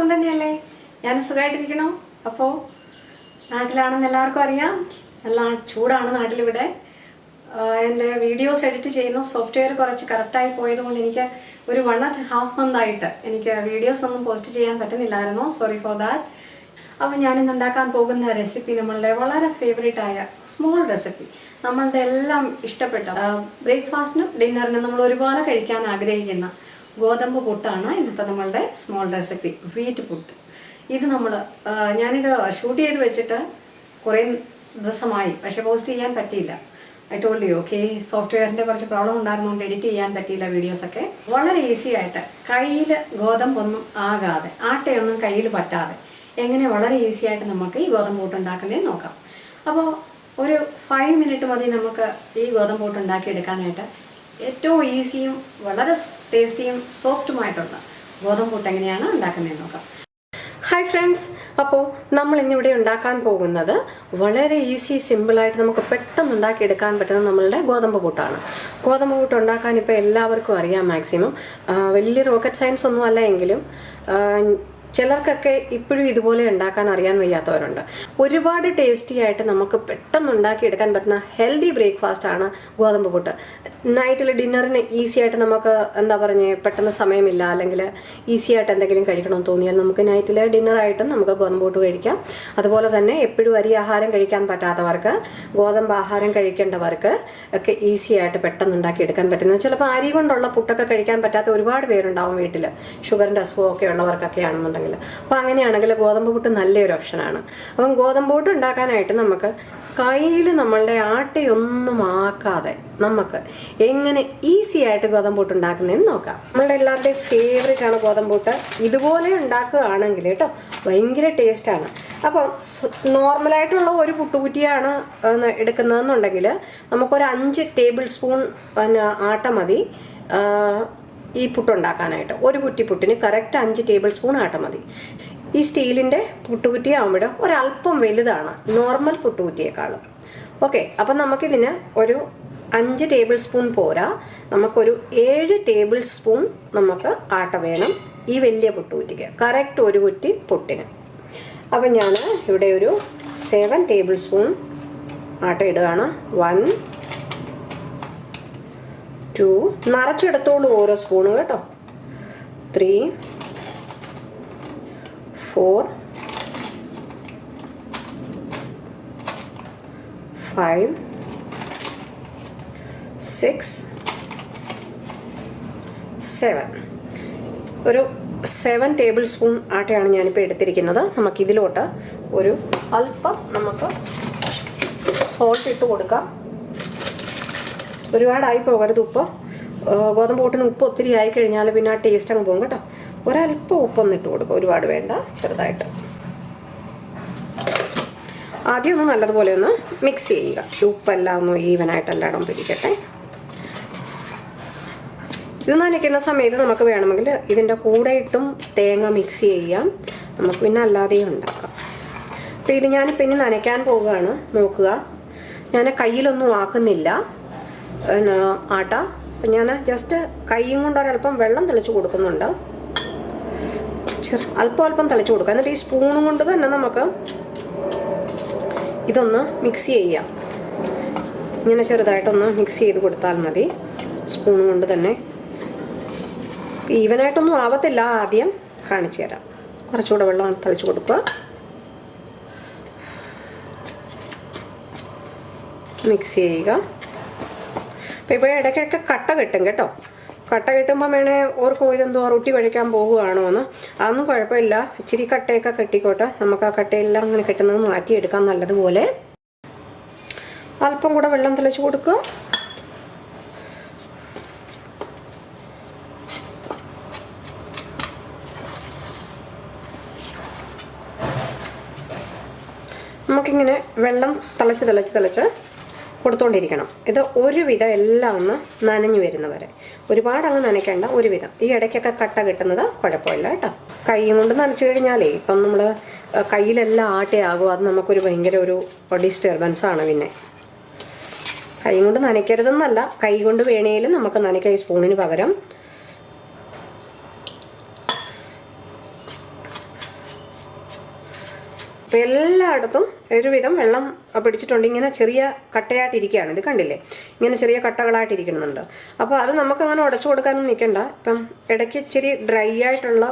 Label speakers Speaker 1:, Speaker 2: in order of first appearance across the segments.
Speaker 1: സുഖം തന്നെയല്ലേ? ഞാൻ സുഖമായിട്ടിരിക്കണോ? അപ്പോൾ നാട്ടിലാണെന്ന് എല്ലാവർക്കും അറിയാം. നല്ല ചൂടാണ് നാട്ടിലിവിടെ. എൻ്റെ വീഡിയോസ് എഡിറ്റ് ചെയ്യുന്ന സോഫ്റ്റ്വെയർ കുറച്ച് കറക്റ്റായി പോയതുകൊണ്ട് എനിക്ക് ഒരു 1.5 month ആയിട്ട് എനിക്ക് വീഡിയോസ് ഒന്നും പോസ്റ്റ് ചെയ്യാൻ പറ്റുന്നില്ലായിരുന്നു. Sorry for that. അപ്പോൾ ഞാനിന്ന് ഉണ്ടാക്കാൻ പോകുന്ന റെസിപ്പി നമ്മളുടെ വളരെ ഫേവറേറ്റ് ആയ സ്മോൾ റെസിപ്പി, നമ്മളുടെ എല്ലാം ഇഷ്ടപ്പെട്ട ബ്രേക്ക്ഫാസ്റ്റിനും ഡിന്നറിനും നമ്മൾ ഒരുപോലെ കഴിക്കാൻ ആഗ്രഹിക്കുന്ന ഗോതമ്പ് പുട്ടാണ് ഇന്നത്തെ നമ്മളുടെ സ്മോൾ റെസിപ്പി, വീറ്റ് പുട്ട്. ഇത് ഞാനിത് ഷൂട്ട് ചെയ്ത് വെച്ചിട്ട് കുറേ ദിവസമായി, പക്ഷെ പോസ്റ്റ് ചെയ്യാൻ പറ്റിയില്ല. ഐ ടോൾഡ് യു, ഓക്കെ, സോഫ്റ്റ്വെയറിൻ്റെ കുറച്ച് പ്രോബ്ലം ഉണ്ടായിരുന്നുകൊണ്ട് എഡിറ്റ് ചെയ്യാൻ പറ്റിയില്ല വീഡിയോസൊക്കെ. വളരെ ഈസി ആയിട്ട് കയ്യിൽ ഗോതമ്പൊന്നും ആകാതെ, ആട്ടയൊന്നും കയ്യിൽ പറ്റാതെ എങ്ങനെ വളരെ ഈസി ആയിട്ട് നമുക്ക് ഈ ഗോതമ്പ് പുട്ട് ഉണ്ടാക്കുന്നതെന്ന് നോക്കാം. അപ്പോൾ ഒരു 5 minute മതി നമുക്ക് ഈ ഗോതമ്പ് പുട്ട് ഉണ്ടാക്കിയെടുക്കാനായിട്ട്. ഏറ്റവും ഈസിയും വളരെ ടേസ്റ്റിയും സോഫ്റ്റുമായിട്ടുള്ള ഗോതമ്പ് പുട്ട് എങ്ങനെയാണ് ഉണ്ടാക്കുന്നതെന്ന് നോക്കാം. ഹായ് ഫ്രണ്ട്സ്, അപ്പോൾ നമ്മൾ ഇന്നിവിടെ ഉണ്ടാക്കാൻ പോകുന്നത് വളരെ ഈസി സിമ്പിളായിട്ട് നമുക്ക് പെട്ടെന്ന് ഉണ്ടാക്കിയെടുക്കാൻ പറ്റുന്ന നമ്മളുടെ ഗോതമ്പ് പുട്ടാണ്. ഗോതമ്പ് പുട്ട് ഉണ്ടാക്കാൻ ഇപ്പോൾ എല്ലാവർക്കും അറിയാം. മാക്സിമം വലിയ റോക്കറ്റ് സയൻസ് ഒന്നും അല്ല എങ്കിലും ചിലർക്കൊക്കെ ഇപ്പോഴും ഇതുപോലെ ഉണ്ടാക്കാൻ അറിയാൻ വയ്യാത്തവരുണ്ട്. ഒരുപാട് ടേസ്റ്റി ആയിട്ട് നമുക്ക് പെട്ടെന്ന് ഉണ്ടാക്കിയെടുക്കാൻ പറ്റുന്ന ഹെൽത്തി ബ്രേക്ക്ഫാസ്റ്റാണ് ഗോതമ്പ് പുട്ട്. നൈറ്റിൽ ഡിന്നറിന് ഈസി ആയിട്ട് നമുക്ക് പെട്ടെന്ന് സമയമില്ല, അല്ലെങ്കിൽ ഈസി ആയിട്ട് എന്തെങ്കിലും കഴിക്കണമെന്ന് തോന്നിയാൽ നമുക്ക് നൈറ്റിൽ ഡിന്നറായിട്ടും നമുക്ക് ഗോതമ്പ് പുട്ട് കഴിക്കാം. അതുപോലെ തന്നെ എപ്പോഴും അരി ആഹാരം കഴിക്കാൻ പറ്റാത്തവർക്ക്, ഗോതമ്പ് ആഹാരം കഴിക്കേണ്ടവർക്ക് ഒക്കെ ഈസി ആയിട്ട് പെട്ടെന്ന് ഉണ്ടാക്കിയെടുക്കാൻ പറ്റുന്നത്. ചിലപ്പോൾ അരി കൊണ്ടുള്ള പുട്ടൊക്കെ കഴിക്കാൻ പറ്റാത്ത ഒരുപാട് പേരുണ്ടാവും വീട്ടിൽ, ഷുഗറിൻ്റെ അസുഖമൊക്കെ ഉള്ളവർക്കൊക്കെ ആണെന്നുണ്ടെങ്കിൽ. അപ്പോൾ അങ്ങനെയാണെങ്കിൽ ഗോതമ്പ് പുട്ട് നല്ലൊരു ഓപ്ഷനാണ്. അപ്പം ഗോതമ്പ് പുട്ട് ഉണ്ടാക്കാനായിട്ട് നമുക്ക് കയ്യിൽ നമ്മളുടെ ആട്ടയൊന്നും ആക്കാതെ നമുക്ക് എങ്ങനെ ഈസി ആയിട്ട് ഗോതമ്പ് പുട്ട് ഉണ്ടാക്കുന്നതെന്ന് നോക്കാം. നമ്മളുടെ എല്ലാവരുടെയും ഫേവറേറ്റ് ആണ് ഗോതമ്പ് പുട്ട്. ഇതുപോലെ ഉണ്ടാക്കുകയാണെങ്കിൽ കേട്ടോ ഭയങ്കര ടേസ്റ്റാണ്. അപ്പം നോർമലായിട്ടുള്ള ഒരു പുട്ടുകുറ്റിയാണ് എടുക്കുന്നതെന്നുണ്ടെങ്കിൽ നമുക്കൊരു 5 tablespoon ആട്ട മതി ഈ പുട്ടുണ്ടാക്കാനായിട്ട്. ഒരു കുറ്റി പുട്ടിന് കറക്റ്റ് 5 tablespoon ആട്ട മതി. ഈ സ്റ്റീലിൻ്റെ പുട്ടുകുറ്റി ആകുമ്പോൾ ഒരല്പം വലുതാണ് നോർമൽ പുട്ടുകുറ്റിയേക്കാളും. ഓക്കെ, അപ്പം നമുക്കിതിന് ഒരു 5 tablespoon പോരാ, നമുക്കൊരു 7 tablespoon നമുക്ക് ആട്ട വേണം ഈ വലിയ പുട്ടുകുറ്റിക്ക്, കറക്റ്റ് ഒരു കുറ്റി പുട്ടിന്. അപ്പം ഞാൻ ഇവിടെ ഒരു 7 tablespoon ആട്ട ഇടുകയാണ്. 1 2 നിറച്ചെടുത്തോളൂ ഓരോ സ്പൂണ് കേട്ടോ. 3 4 5 6 7 ഒരു 7 tablespoon ആട്ടയാണ് ഞാനിപ്പോൾ എടുത്തിരിക്കുന്നത്. നമുക്കിതിലോട്ട് ഒരു അല്പം നമുക്ക് സോൾട്ട് ഇട്ട് കൊടുക്കാം. ഒരുപാടായി പോകരുത് ഉപ്പ്. ഗോതമ്പ് പുട്ടിന് ഉപ്പ് ഒത്തിരി ആയിക്കഴിഞ്ഞാൽ പിന്നെ ആ ടേസ്റ്റ് അങ്ങ് പോകും കേട്ടോ. ഒരല്പം ഉപ്പൊന്ന് ഇട്ട് കൊടുക്കുക, ഒരുപാട് വേണ്ട, ചെറുതായിട്ട്. ആദ്യം ഒന്ന് നല്ലതുപോലെ ഒന്ന് മിക്സ് ചെയ്യുക. ഉപ്പെല്ലാം ഒന്ന് ഈവനായിട്ട് എല്ലായിടം പിടിക്കട്ടെ. ഇത് നനയ്ക്കുന്ന സമയത്ത് നമുക്ക് വേണമെങ്കിൽ ഇതിൻ്റെ കൂടെ ഇട്ടും തേങ്ങ മിക്സ് ചെയ്യാം. നമുക്ക് പിന്നെ അല്ലാതെയും ഉണ്ടാക്കാം. അപ്പോൾ ഇത് ഞാനിപ്പോൾ ഇനി നനയ്ക്കാൻ പോവുകയാണ്. നോക്കുക, ഞാൻ കയ്യിലൊന്നും ആക്കുന്നില്ല ആട്ട. അപ്പം ഞാൻ ജസ്റ്റ് കൈയും കൊണ്ട് ഒരല്പം വെള്ളം തെളിച്ച് കൊടുക്കുന്നുണ്ട്. അല്പം തെളിച്ച് കൊടുക്കുക. എന്നിട്ട് ഈ സ്പൂണും കൊണ്ട് തന്നെ നമുക്ക് ഇതൊന്ന് മിക്സ് ചെയ്യാം. ഇങ്ങനെ ചെറുതായിട്ടൊന്ന് മിക്സ് ചെയ്ത് കൊടുത്താൽ മതി സ്പൂണും കൊണ്ട് തന്നെ. ഈവനായിട്ടൊന്നും ആവത്തില്ല, ആദ്യം കാണിച്ചു തരാം. കുറച്ചുകൂടെ വെള്ളം തെളിച്ച് കൊടുക്കുക. മിക്സ് ചെയ്യുക. അപ്പോൾ ഇപ്പോൾ ഇടയ്ക്കിടയ്ക്ക് കട്ട കിട്ടും കേട്ടോ. കട്ട കിട്ടുമ്പോൾ വേണേ ഓർക്കും ഇതെന്തോ റൊട്ടി കഴിക്കാൻ പോകുകയാണോ എന്ന്. അതൊന്നും കുഴപ്പമില്ല, ഇച്ചിരി കട്ടയൊക്കെ കെട്ടിക്കോട്ടെ. നമുക്ക് ആ കട്ടയെല്ലാം അങ്ങനെ കെട്ടുന്നത് മാറ്റിയെടുക്കാം നല്ലതുപോലെ. അല്പം കൂടെ വെള്ളം തെളിച്ച് കൊടുക്കുക. നമുക്കിങ്ങനെ വെള്ളം തിളച്ച് കൊടുത്തുകൊണ്ടിരിക്കണം. ഇത് ഒരുവിധം എല്ലാം ഒന്ന് നനഞ്ഞു വരുന്നവരെ, ഒരുപാട് അങ്ങ് നനയ്ക്കേണ്ട, ഒരുവിധം. ഈ ഇടയ്ക്കൊക്കെ കട്ട കിട്ടുന്നത് കുഴപ്പമില്ല കേട്ടോ. കൈ കൊണ്ട് നനച്ചു കഴിഞ്ഞാലേ ഇപ്പം നമ്മൾ കയ്യിലെല്ലാം ആട്ടയാകും. അത് നമുക്കൊരു ഭയങ്കര ഒരു ഡിസ്റ്റർബൻസാണ്. പിന്നെ കൈ കൊണ്ട് നനയ്ക്കരുതെന്നല്ല, കൈ കൊണ്ട് വേണേലും നമുക്ക് നനയ്ക്കാം ഈ സ്പൂണിന് പകരം.
Speaker 2: അപ്പോൾ എല്ലായിടത്തും ഒരുവിധം വെള്ളം പിടിച്ചിട്ടുണ്ട്. ഇങ്ങനെ ചെറിയ കട്ടയായിട്ടിരിക്കുകയാണ്. ഇത് കണ്ടില്ലേ, ഇങ്ങനെ ചെറിയ കട്ടകളായിട്ടിരിക്കുന്നുണ്ട്. അപ്പോൾ അത് നമുക്കങ്ങനെ ഉടച്ചു കൊടുക്കാനൊന്നും നിൽക്കണ്ട. ഇപ്പം ഇടയ്ക്ക് ഇച്ചിരി ഡ്രൈ ആയിട്ടുള്ള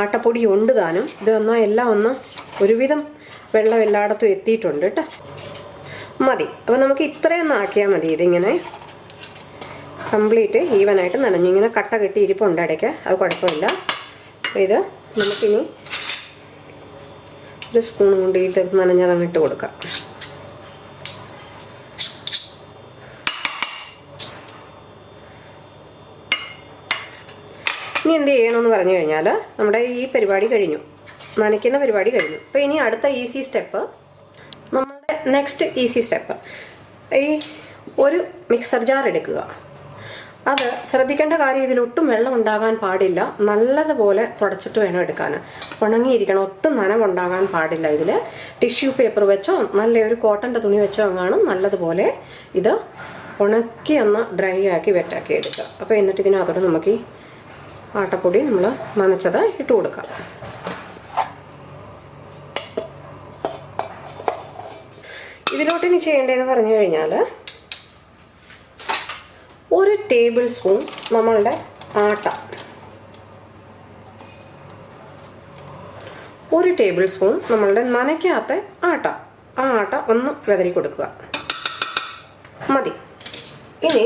Speaker 2: ആട്ടപ്പൊടി ഉണ്ട് താനും. ഇത് എന്നാൽ എല്ലാം ഒന്ന് ഒരുവിധം വെള്ളം എല്ലായിടത്തും എത്തിയിട്ടുണ്ട് കേട്ടോ. മതി. അപ്പോൾ നമുക്ക് ഇത്രയൊന്നും ആക്കിയാൽ മതി. ഇതിങ്ങനെ കംപ്ലീറ്റ് ഈവനായിട്ട് നനഞ്ഞു. ഇങ്ങനെ കട്ട കെട്ടി ഇരിപ്പുണ്ട് ഇടയ്ക്ക്, അത് കുഴപ്പമില്ല. അപ്പോൾ ഇത് നമുക്കിനി ഒരു സ്പൂൺ കൊണ്ട് ഇത് നനഞ്ഞതങ്ങ് ഇട്ട് കൊടുക്കാം. ഇനി എന്ത് ചെയ്യണമെന്ന് പറഞ്ഞു കഴിഞ്ഞാൽ നമ്മുടെ ഈ പരിപാടി കഴിഞ്ഞു, നനയ്ക്കുന്ന പരിപാടി കഴിഞ്ഞു. അപ്പോൾ ഇനി അടുത്ത ഈസി സ്റ്റെപ്പ്, നമ്മുടെ നെക്സ്റ്റ് ഈസി സ്റ്റെപ്പ്, ഈ ഒരു മിക്സർ ജാർ എടുക്കുക. അത് ശ്രദ്ധിക്കേണ്ട കാര്യം, ഇതിലൊട്ടും വെള്ളം ഉണ്ടാകാൻ പാടില്ല. നല്ലതുപോലെ തുടച്ചിട്ട് വേണം എടുക്കാൻ. ഉണങ്ങിയിരിക്കണം, ഒട്ടും നനവുണ്ടാകാൻ പാടില്ല. ഇതിൽ ടിഷ്യൂ പേപ്പർ വെച്ചോ നല്ലൊരു കോട്ടൻ്റെ തുണി വെച്ചോ കാണും നല്ലതുപോലെ ഇത് ഉണക്കി ഒന്ന് ഡ്രൈ ആക്കി വെറ്റാക്കി എടുക്കുക. അപ്പോൾ എന്നിട്ട് ഇതിനകത്തോട്ട് നമുക്ക് ഈ ആട്ടപ്പൊടി നമ്മൾ നനച്ചത് ഇട്ട് കൊടുക്കാം. ഇതിലോട്ട് ഇനി ചെയ്യേണ്ടതെന്ന് പറഞ്ഞു കഴിഞ്ഞാൽ ഒരു ടേബിൾ സ്പൂൺ നമ്മളുടെ ആട്ട, ഒരു ടേബിൾ സ്പൂൺ നമ്മളുടെ നനയ്ക്കാത്ത ആട്ട, ആ ആട്ട ഒന്ന് വിതറി കൊടുക്കുക. മതി. ഇനി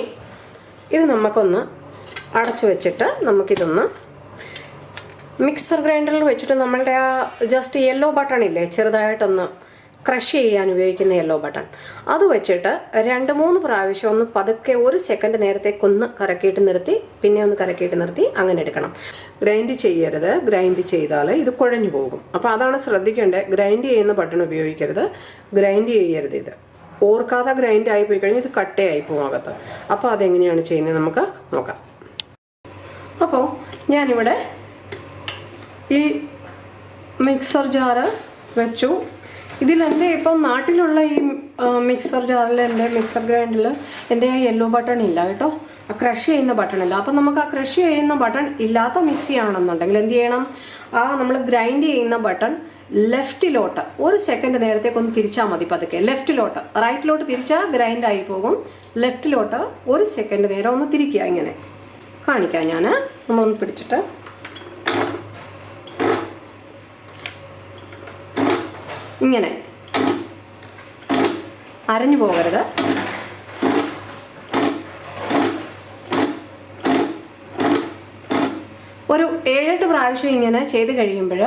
Speaker 2: ഇത് നമുക്കൊന്ന് അടച്ചു വെച്ചിട്ട് നമുക്കിതൊന്ന് മിക്സർ ഗ്രൈൻഡറിൽ വെച്ചിട്ട് നമ്മളുടെ ആ ജസ്റ്റ് യെല്ലോ ബട്ടൺ ഇല്ലേ, ചെറുതായിട്ടൊന്ന് ക്രഷ് ചെയ്യാൻ ഉപയോഗിക്കുന്ന യെല്ലോ ബട്ടൺ, അത് വെച്ചിട്ട് 2-3 പ്രാവശ്യം ഒന്ന് പതുക്കെ 1 സെക്കൻഡ് നേരത്തേക്കൊന്ന് കറക്കിയിട്ട് നിർത്തി, പിന്നെ ഒന്ന് കറക്കിയിട്ട് നിർത്തി, അങ്ങനെ എടുക്കണം.
Speaker 3: ഗ്രൈൻഡ് ചെയ്യരുത്. ഗ്രൈൻഡ് ചെയ്താൽ ഇത് കുഴഞ്ഞു പോകും. അപ്പോൾ അതാണ് ശ്രദ്ധിക്കേണ്ടത്. ഗ്രൈൻഡ് ചെയ്യുന്ന ബട്ടൺ ഉപയോഗിക്കരുത്, ഗ്രൈൻഡ് ചെയ്യരുത്. ഇത് ഓർക്കാതെ ഗ്രൈൻഡ് ആയി പോയി കഴിഞ്ഞാൽ ഇത് കട്ടയായി പോകും അകത്ത്. അപ്പോൾ അതെങ്ങനെയാണ് ചെയ്യുന്നത് നമുക്ക് നോക്കാം.
Speaker 1: അപ്പോൾ ഞാനിവിടെ ഈ മിക്സർ ജാറ് വെച്ചു. ഇതിലെൻ്റെ ഇപ്പം നാട്ടിലുള്ള ഈ മിക്സർ ജാറിൽ, എൻ്റെ മിക്സർ ഗ്രൈൻഡറിൽ എൻ്റെ ആ യെല്ലോ ബട്ടൺ ഇല്ല കേട്ടോ, ആ ക്രഷ് ചെയ്യുന്ന ബട്ടൺ ഇല്ല. അപ്പം നമുക്ക് ആ ക്രഷ് ചെയ്യുന്ന ബട്ടൺ ഇല്ലാത്ത മിക്സി ആണെന്നുണ്ടെങ്കിൽ എന്ത് ചെയ്യണം, ആ നമ്മൾ ഗ്രൈൻഡ് ചെയ്യുന്ന ബട്ടൺ ലെഫ്റ്റിലോട്ട് 1 സെക്കൻഡ് നേരത്തേക്കൊന്ന് തിരിച്ചാൽ മതി. പതുക്കെ ലെഫ്റ്റിലോട്ട്, റൈറ്റിലോട്ട് തിരിച്ചാൽ ഗ്രൈൻഡ് ആയി പോകും. ലെഫ്റ്റിലോട്ട് 1 സെക്കൻഡ് നേരം ഒന്ന് തിരിക്കുക. ഇങ്ങനെ കാണിക്കാം ഞാൻ. നമ്മളൊന്ന് പിടിച്ചിട്ട് ഇങ്ങനെ അരഞ്ഞു പോകരുത്. ഒരു 7-8 പ്രാവശ്യം ഇങ്ങനെ ചെയ്ത് കഴിയുമ്പോൾ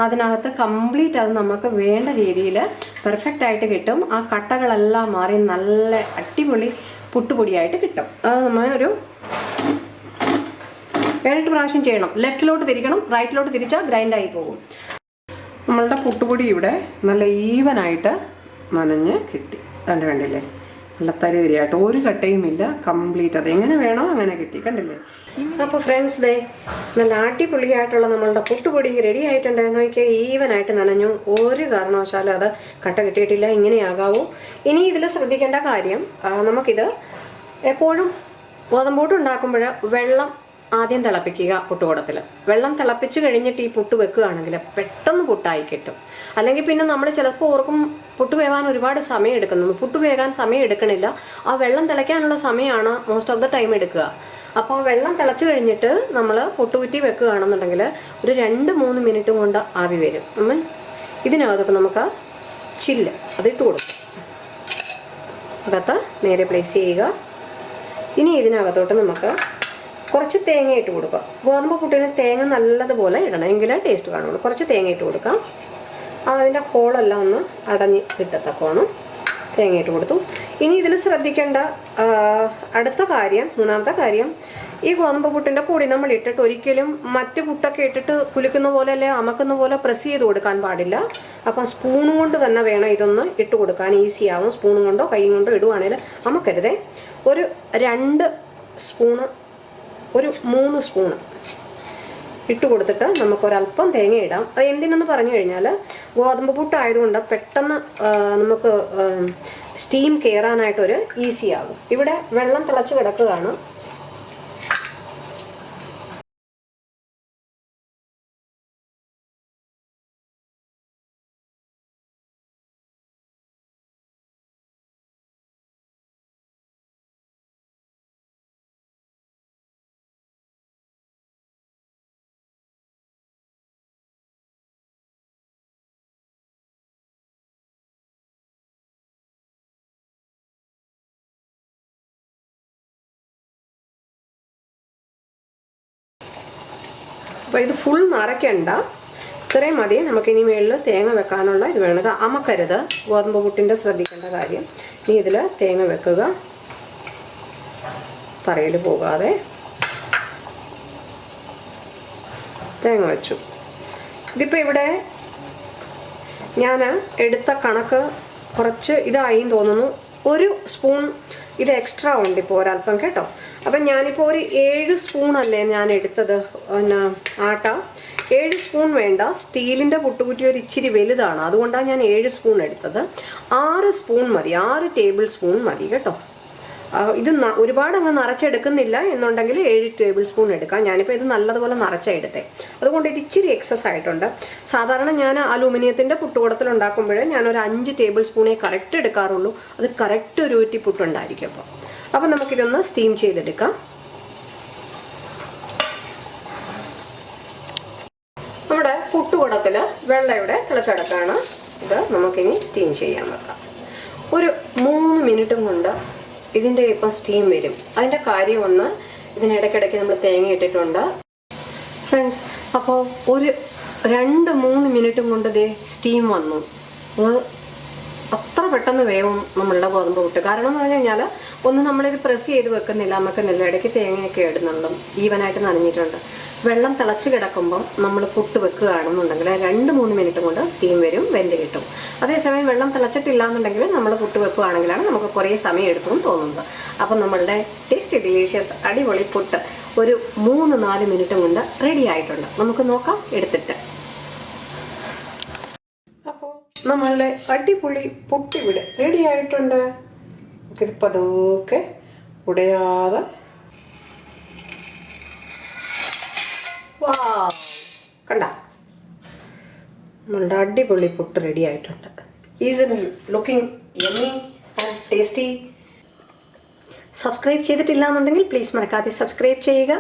Speaker 1: അതിനകത്ത് കംപ്ലീറ്റ് അത് നമുക്ക് വേണ്ട രീതിയിൽ പെർഫെക്റ്റ് ആയിട്ട് കിട്ടും. ആ കട്ടകളെല്ലാം മാറി നല്ല അടിപൊളി പുട്ടുപൊടിയായിട്ട് കിട്ടും. അത് നമ്മൾ ഒരു 7-8 പ്രാവശ്യം ചെയ്യണം. ലെഫ്റ്റിലോട്ട് തിരിക്കണം, റൈറ്റിലോട്ട് തിരിച്ചാൽ ഗ്രൈൻഡായി പോകും.
Speaker 3: നമ്മളുടെ പുട്ടുപൊടി ഇവിടെ നല്ല ഈവനായിട്ട് നനഞ്ഞ് കിട്ടി. കണ്ടില്ലേ, നല്ല തരിതരിയായിട്ട് ഒരു കട്ടയും ഇല്ല, കംപ്ലീറ്റ് അത് എങ്ങനെ വേണോ അങ്ങനെ കിട്ടി. കണ്ടില്ലേ?
Speaker 2: അപ്പോൾ ഫ്രണ്ട്സ്, ദേ നല്ല അടിപൊളിയായിട്ടുള്ള നമ്മളുടെ പുട്ടുപൊടി റെഡി ആയിട്ടുണ്ട്. നോക്കിയാൽ ഈവനായിട്ട് നനഞ്ഞു, ഒരു കാരണവശാലും അത് കട്ട കിട്ടിയിട്ടില്ല. ഇങ്ങനെയാകാവൂ. ഇനി ഇതിൽ ശ്രദ്ധിക്കേണ്ട കാര്യം, നമുക്കിത് എപ്പോഴും ഗോതമ്പൂട്ട് ഉണ്ടാക്കുമ്പോൾ വെള്ളം ആദ്യം തിളപ്പിക്കുക. പുട്ടുകുടത്തിൽ വെള്ളം തിളപ്പിച്ച് കഴിഞ്ഞിട്ട് ഈ പുട്ട് വെക്കുകയാണെങ്കിൽ പെട്ടെന്ന് പുട്ടായി കിട്ടും. അല്ലെങ്കിൽ പിന്നെ നമ്മൾ ചിലപ്പോൾ ഓർക്കും പുട്ട് വേവാൻ ഒരുപാട് സമയം എടുക്കുന്നു. പുട്ട് വേകാൻ സമയം എടുക്കണില്ല, ആ വെള്ളം തിളയ്ക്കാനുള്ള സമയമാണ് മോസ്റ്റ് ഓഫ് ദ ടൈം എടുക്കുക. അപ്പോൾ വെള്ളം തിളച്ച് കഴിഞ്ഞിട്ട് നമ്മൾ പുട്ടുകുറ്റി വെക്കുകയാണെന്നുണ്ടെങ്കിൽ ഒരു 2-3 മിനിറ്റ് കൊണ്ട് ആവി വരും. ഇതിനകത്തോട്ട് നമുക്ക് ചില്ല് അതിട്ട് കൊടുക്കും. അകത്ത് നേരെ പ്ലേസ് ചെയ്യുക. ഇനി ഇതിനകത്തോട്ട് നമുക്ക് കുറച്ച് തേങ്ങ ഇട്ട് കൊടുക്കാം. ഗോതമ്പ് പുട്ടിന് തേങ്ങ നല്ലതുപോലെ ഇടണം, എങ്കിലേ ടേസ്റ്റ് കാണുള്ളൂ. കുറച്ച് തേങ്ങ ഇട്ട് കൊടുക്കാം. അതിൻ്റെ ഹോളെല്ലാം ഒന്ന് അടഞ്ഞ് കിട്ടത്തക്കോണം തേങ്ങ ഇട്ട് കൊടുത്തു. ഇനി ഇതിൽ ശ്രദ്ധിക്കേണ്ട അടുത്ത കാര്യം, 3ാമത്തെ കാര്യം, ഈ ഗോതമ്പ് പുട്ടിൻ്റെ പൊടി നമ്മൾ ഇട്ടിട്ട് ഒരിക്കലും മറ്റ് പുട്ടൊക്കെ ഇട്ടിട്ട് കുലുക്കുന്ന പോലെ അല്ലെ അമക്കുന്ന പോലെ പ്രസ് ചെയ്ത് കൊടുക്കാൻ പാടില്ല. അപ്പം സ്പൂൺ കൊണ്ട് തന്നെ വേണം ഇതൊന്ന് ഇട്ട് കൊടുക്കാൻ, ഈസി ആവും. സ്പൂൺ കൊണ്ടോ കൈ കൊണ്ടോ ഇടുവാണെങ്കിൽ അമക്കരുതേ. ഒരു 2 സ്പൂണ്, ഒരു 3 സ്പൂണ് ഇട്ട് കൊടുത്തിട്ട് നമുക്കൊരല്പം തേങ്ങ ഇടാം. അത് എന്തിനെന്ന് പറഞ്ഞു കഴിഞ്ഞാൽ ഗോതമ്പ് പുട്ടായതുകൊണ്ട് പെട്ടെന്ന് നമുക്ക് സ്റ്റീം കയറാനായിട്ടൊരു ഈസി ആകും. ഇവിടെ വെള്ളം തിളച്ച് കിടക്കുകയാണ്. അപ്പോൾ ഇത് ഫുൾ നിറയ്ക്കണ്ട, ഇത്രയും മതി. നമുക്കിനി മുകളിൽ തേങ്ങ വെക്കാനുള്ള ഇത് വേണം. ഇത് അമക്കരുത്, ഗോതമ്പ് പുട്ടിൻ്റെ ശ്രദ്ധിക്കേണ്ട കാര്യം. ഇനി ഇതിൽ തേങ്ങ വെക്കുക, തറയിൽ പോകാതെ. തേങ്ങ വെച്ചു. ഇതിപ്പോൾ ഇവിടെ ഞാൻ എടുത്ത കണക്ക് കുറച്ച് ഇതായി തോന്നുന്നു. 1 സ്പൂൺ ഇത് എക്സ്ട്രാ ഉണ്ട് ഇപ്പോൾ ഒരല്പം കേട്ടോ. അപ്പം ഞാനിപ്പോൾ ഒരു 7 സ്പൂണല്ലേ ഞാൻ എടുത്തത് പിന്നെ ആട്ട. 7 സ്പൂൺ വേണ്ട, സ്റ്റീലിൻ്റെ പുട്ടുകുറ്റി ഒരു ഇച്ചിരി വലുതാണ്, അതുകൊണ്ടാണ് ഞാൻ 7 സ്പൂൺ എടുത്തത്. 6 സ്പൂൺ മതി, 6 ടേബിൾ സ്പൂൺ മതി കേട്ടോ. ഇത് ഒരുപാട് അങ്ങ് നിറച്ചെടുക്കുന്നില്ല എന്നുണ്ടെങ്കിൽ 7 ടേബിൾ സ്പൂൺ എടുക്കാം. ഞാനിപ്പോൾ ഇത് നല്ലതുപോലെ നിറച്ചെടുത്തേ, അതുകൊണ്ട് ഇത് ഇച്ചിരി എക്സസ് ആയിട്ടുണ്ട്. സാധാരണ ഞാൻ അലൂമിനിയത്തിൻ്റെ പുട്ടുകുടത്തിൽ ഉണ്ടാക്കുമ്പോൾ ഞാനൊരു 5 ടേബിൾ സ്പൂണേ കറക്റ്റ് എടുക്കാറുള്ളൂ. അത് കറക്റ്റ് ഒരു ഊറ്റി പുട്ടുണ്ടായിരിക്കും. അപ്പോൾ നമുക്കിതൊന്ന് സ്റ്റീം ചെയ്തെടുക്കാം. നമ്മുടെ പുട്ടുകുടത്തിൽ വെള്ളം ഇവിടെ തിളച്ചെടുക്കാണ്. ഇത് നമുക്കിനി സ്റ്റീം ചെയ്യാൻ വെക്കാം. ഒരു 3 മിനിറ്റും കൊണ്ട് ഇതിൻ്റെ ഇപ്പം സ്റ്റീം വരും. അതിൻ്റെ കാര്യം ഒന്ന്, ഇതിനിടയ്ക്കിടയ്ക്ക് നമ്മൾ തേങ്ങ ഇട്ടിട്ടുണ്ട് ഫ്രണ്ട്സ്. അപ്പോൾ ഒരു 2-3 മിനിറ്റും കൊണ്ട് ഇതേ സ്റ്റീം വന്നു. അത് അത്ര പെട്ടെന്ന് വേവും നമ്മളുടെ ഗോതമ്പ് പുട്ട്. കാരണം എന്ന് പറഞ്ഞു കഴിഞ്ഞാൽ ഒന്ന് നമ്മളിത് പ്രസ് ചെയ്ത് വെക്കുന്നില്ല, ഇടയ്ക്ക് തേങ്ങയൊക്കെ ഇടുന്നുണ്ട്, ഈവനായിട്ട് നനഞ്ഞിട്ടുണ്ട്. വെള്ളം തിളച്ച് കിടക്കുമ്പം നമ്മൾ പുട്ട് വെക്കുകയാണെന്നുണ്ടെങ്കിൽ 2-3 മിനിറ്റ് കൊണ്ട് സ്റ്റീം വരും, വെന്ത് കിട്ടും. അതേസമയം വെള്ളം തിളച്ചിട്ടില്ല എന്നുണ്ടെങ്കിൽ നമ്മൾ പുട്ട് വെക്കുകയാണെങ്കിലാണ് നമുക്ക് കുറേ സമയം എടുക്കുമെന്ന് തോന്നുന്നത്. അപ്പം നമ്മളുടെ ടേസ്റ്റി ഡിലീഷ്യസ് അടിപൊളി പുട്ട് ഒരു 3-4 മിനിറ്റ് കൊണ്ട് റെഡി ആയിട്ടുണ്ട്. നമുക്ക് നോക്കാം എടുത്തിട്ട്. അപ്പോൾ നമ്മളുടെ അടിപൊളി പുട്ടിവിടെ റെഡി ആയിട്ടുണ്ട്. നമുക്കിത് പതുക്കെ ഉടയാതെ കണ്ട നമ്മളുടെ അടിപൊളി പുട്ട് റെഡി ആയിട്ടുണ്ട്. Is looking yummy and tasty. Subscribe ചെയ്തിട്ടില്ല എന്നുണ്ടെങ്കിൽ പ്ലീസ് മറക്കാതെ സബ്സ്ക്രൈബ് ചെയ്യുക.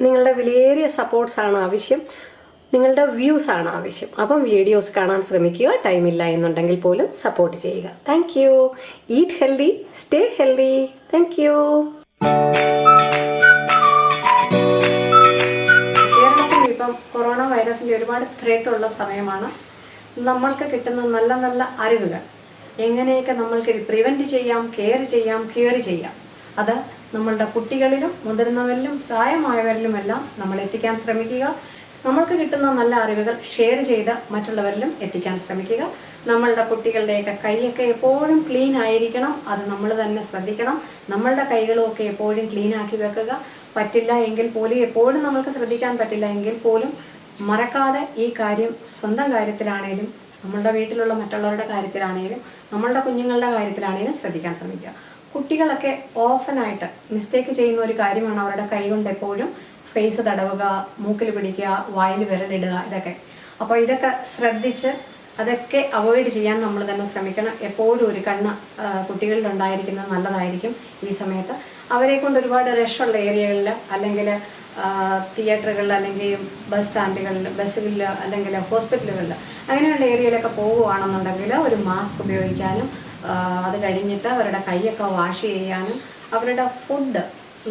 Speaker 2: നിങ്ങളുടെ വിലയേറിയ സപ്പോർട്ട്സാണ് ആവശ്യം, നിങ്ങളുടെ വ്യൂസ് ആണ് ആവശ്യം. അപ്പം വീഡിയോസ് കാണാൻ ശ്രമിക്കുക. ടൈമില്ല എന്നുണ്ടെങ്കിൽ പോലും സപ്പോർട്ട് ചെയ്യുക. Thank you. Eat healthy, stay healthy. Thank you. Corona വൈറസിൻ്റെ ഒരുപാട് ത്രെറ്റ് ഉള്ള സമയമാണ്. നമ്മൾക്ക് കിട്ടുന്ന നല്ല നല്ല അറിവുകൾ എങ്ങനെയൊക്കെ നമ്മൾക്ക് പ്രിവെൻറ്റ് ചെയ്യാം, കെയർ ചെയ്യാം, ക്യൂർ ചെയ്യാം, അത് നമ്മളുടെ കുട്ടികളിലും മുതിർന്നവരിലും പ്രായമായവരിലുമെല്ലാം നമ്മൾ എത്തിക്കാൻ ശ്രമിക്കുക. നമ്മൾക്ക് കിട്ടുന്ന നല്ല അറിവുകൾ ഷെയർ ചെയ്ത് മറ്റുള്ളവരിലും എത്തിക്കാൻ ശ്രമിക്കുക. നമ്മളുടെ കുട്ടികളുടെയൊക്കെ കൈയൊക്കെ എപ്പോഴും ക്ലീൻ ആയിരിക്കണം, അത് നമ്മൾ തന്നെ ശ്രദ്ധിക്കണം. നമ്മളുടെ കൈകളുമൊക്കെ എപ്പോഴും ക്ലീൻ ആക്കി വെക്കുക. പറ്റില്ല എങ്കിൽ പോലും, എപ്പോഴും നമ്മൾക്ക് ശ്രദ്ധിക്കാൻ പറ്റില്ല എങ്കിൽ പോലും മറക്കാതെ ഈ കാര്യം സ്വന്തം കാര്യത്തിലാണേലും നമ്മളുടെ വീട്ടിലുള്ള മറ്റുള്ളവരുടെ കാര്യത്തിലാണേലും നമ്മളുടെ കുഞ്ഞുങ്ങളുടെ കാര്യത്തിലാണേലും ശ്രദ്ധിക്കാൻ ശ്രമിക്കുക. കുട്ടികളൊക്കെ ഓഫനായിട്ട് മിസ്റ്റേക്ക് ചെയ്യുന്ന ഒരു കാര്യമാണ് അവരുടെ കൈ കൊണ്ട് എപ്പോഴും ഫേസ് തടവുക, മൂക്കിൽ പിടിക്കുക, വായിൽ വിരലിടുക, ഇതൊക്കെ. അപ്പോൾ ഇതൊക്കെ ശ്രദ്ധിച്ച് അതൊക്കെ അവോയ്ഡ് ചെയ്യാൻ നമ്മൾ തന്നെ ശ്രമിക്കണം. എപ്പോഴും ഒരു കണ്ണ് കുട്ടികളിൽ ഉണ്ടായിരിക്കുന്നത് നല്ലതായിരിക്കും. ഈ സമയത്ത് അവരെ കൊണ്ട് ഒരുപാട് റഷുള്ള ഏരിയകളിൽ അല്ലെങ്കിൽ തിയേറ്ററുകളിൽ അല്ലെങ്കിൽ ബസ് സ്റ്റാൻഡുകളിൽ, ബസ്സുകളിൽ അല്ലെങ്കിൽ ഹോസ്പിറ്റലുകളിൽ അങ്ങനെയുള്ള ഏരിയയിലൊക്കെ പോവുകയാണെന്നുണ്ടെങ്കിൽ ഒരു മാസ്ക് ഉപയോഗിക്കാനും അത് കഴിഞ്ഞിട്ട് അവരുടെ കൈയൊക്കെ വാഷ് ചെയ്യാനും അവരുടെ ഫുഡ്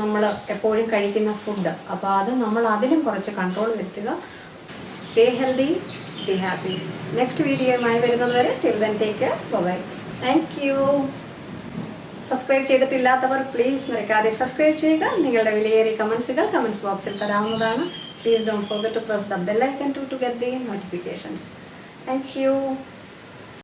Speaker 2: നമ്മൾ എപ്പോഴും കഴിക്കുന്ന ഫുഡ്, അപ്പോൾ അത് നമ്മൾ അതിലും കുറച്ച് കൺട്രോൾ വരുത്തുക. Stay healthy, be happy. Next വീഡിയോയുമായി വരുന്നതുവരെ till then take care, bye. Thank you. Subscribe ചെയ്തിട്ടില്ലാത്തവർ പ്ലീസ് മറക്കാതെ സബ്സ്ക്രൈബ് ചെയ്യുക. നിങ്ങളുടെ വിലയേറിയ കമൻസുകൾ കമൻസ് ബോക്സിൽ തരാവുന്നതാണ്. Please don't forget to press the bell icon to get the notifications. Thank U.